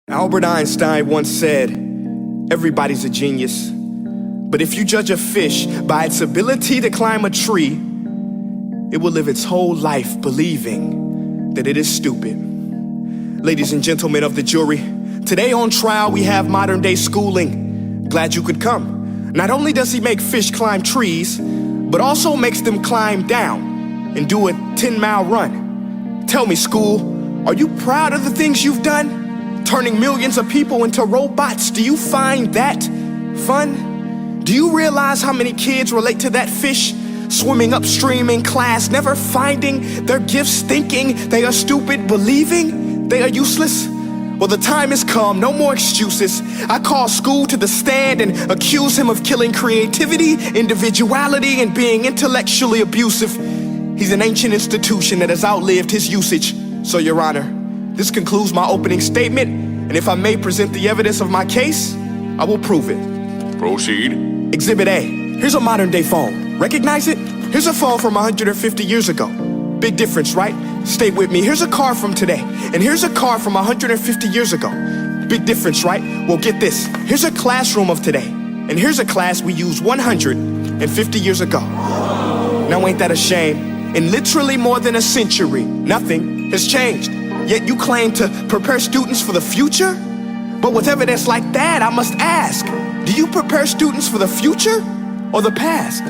Albert Einstein once said, everybody's a genius, but if you judge a fish by its ability to climb a tree, it will live its whole life believing that it is stupid. Ladies and gentlemen of the jury, today on trial we have modern day schooling. Glad you could come. Not only does he make fish climb trees, but also makes them climb down and do a 10-mile run. Tell me, school, are you proud of the things you've done? Turning millions of people into robots, do you find that fun? Do you realize how many kids relate to that fish swimming upstream in class, never finding their gifts, thinking they are stupid, believing they are useless? Well, the time has come, no more excuses. I call school to the stand and accuse him of killing creativity, individuality, and being intellectually abusive. He's an ancient institution that has outlived his usage. So, Your Honor, this concludes my opening statement, and if I may present the evidence of my case, I will prove it. Proceed. Exhibit A. Here's a modern day phone. Recognize it? Here's a phone from 150 years ago. Big difference, right? Stay with me. Here's a car from today, and here's a car from 150 years ago. Big difference, right? Well, get this. Here's a classroom of today, and here's a class we used 150 years ago. Now ain't that a shame? In literally more than a century, nothing has changed. Yet you claim to prepare students for the future? But with evidence like that, I must ask, do you prepare students for the future or the past?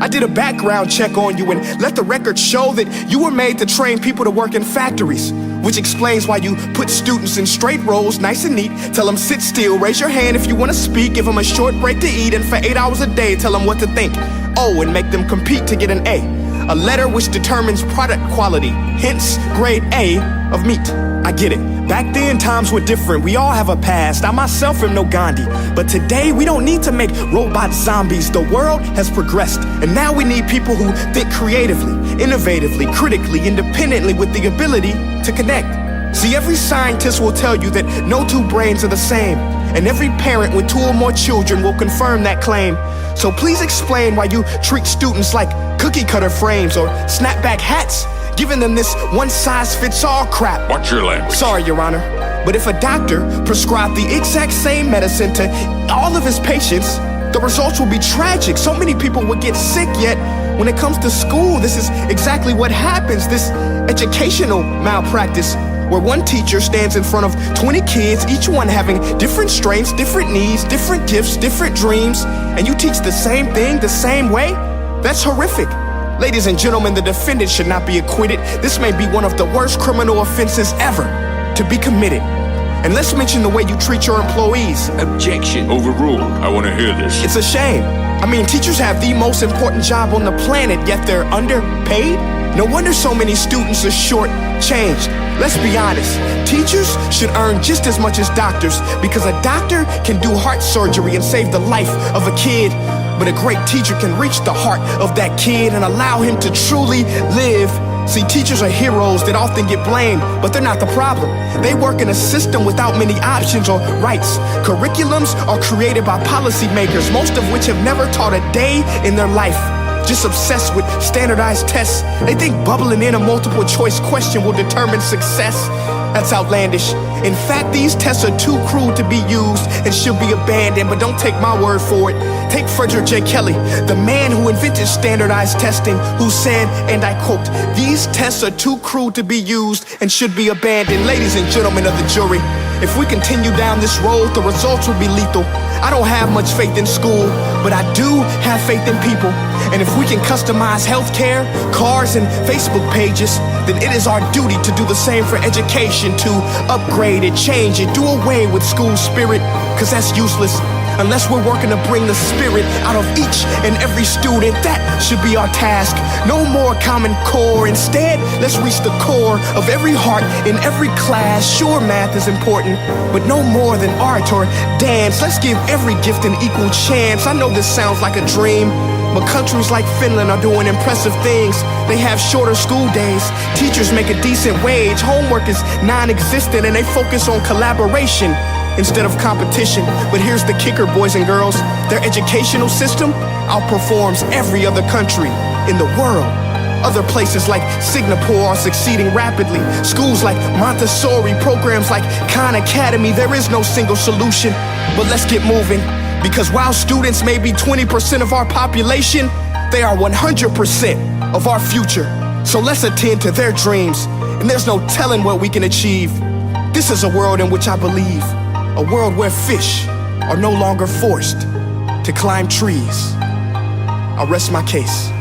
I did a background check on you and let the record show that you were made to train people to work in factories, which explains why you put students in straight rows, nice and neat, tell them sit still, raise your hand if you want to speak, give them a short break to eat, and for 8 hours a day, tell them what to think. Oh, and make them compete to get an A letter which determines product quality, hence grade A of meat. I get it. Back then, times were different. We all have a past. I myself am no Gandhi. But today, we don't need to make robot zombies. The world has progressed. And now we need people who think creatively, innovatively, critically, independently, with the ability to connect. See, every scientist will tell you that no two brains are the same. And every parent with 2 or more children will confirm that claim. So please explain why you treat students like cookie cutter frames or snapback hats, giving them this one-size-fits-all crap. Watch your language. Sorry, Your Honor, but if a doctor prescribed the exact same medicine to all of his patients, the results will be tragic. So many people would get sick, yet when it comes to school, this is exactly what happens, this educational malpractice, where one teacher stands in front of 20 kids, each one having different strengths, different needs, different gifts, different dreams, and you teach the same thing the same way? That's horrific. Ladies and gentlemen, the defendant should not be acquitted. This may be one of the worst criminal offenses ever to be committed. And let's mention the way you treat your employees. Objection. Overruled. I want to hear this. It's a shame. I mean, teachers have the most important job on the planet, yet they're underpaid? No wonder so many students are short-changed. Let's be honest, teachers should earn just as much as doctors, because a doctor can do heart surgery and save the life of a kid, but a great teacher can reach the heart of that kid and allow him to truly live. See, teachers are heroes that often get blamed, but they're not the problem. They work in a system without many options or rights. Curriculums are created by policymakers, most of which have never taught a day in their life. Just obsessed with standardized tests. They think bubbling in a multiple choice question will determine success. That's outlandish. In fact, these tests are too cruel to be used and should be abandoned, but don't take my word for it. Take Frederick J. Kelly, the man who invented standardized testing, who said, and I quote, "These tests are too cruel to be used and should be abandoned." Ladies and gentlemen of the jury, if we continue down this road, the results will be lethal. I don't have much faith in school, but I do have faith in people. And if we can customize healthcare, cars, and Facebook pages, then it is our duty to do the same for education, to upgrade it, change it, do away with school spirit, because that's useless. Unless we're working to bring the spirit out of each and every student, that should be our task. No more Common Core. Instead, let's reach the core of every heart in every class. Sure, math is important, but no more than art or dance. Let's give every gift an equal chance. I know this sounds like a dream, but countries like Finland are doing impressive things. They have shorter school days. Teachers make a decent wage. Homework is non-existent, and they focus on collaboration instead of competition. But here's the kicker, boys and girls. Their educational system outperforms every other country in the world. Other places like Singapore are succeeding rapidly. Schools like Montessori, programs like Khan Academy. There is no single solution, but let's get moving. Because while students may be 20% of our population, they are 100% of our future. So let's attend to their dreams, and there's no telling what we can achieve. This is a world in which I believe, a world where fish are no longer forced to climb trees. I'll rest my case.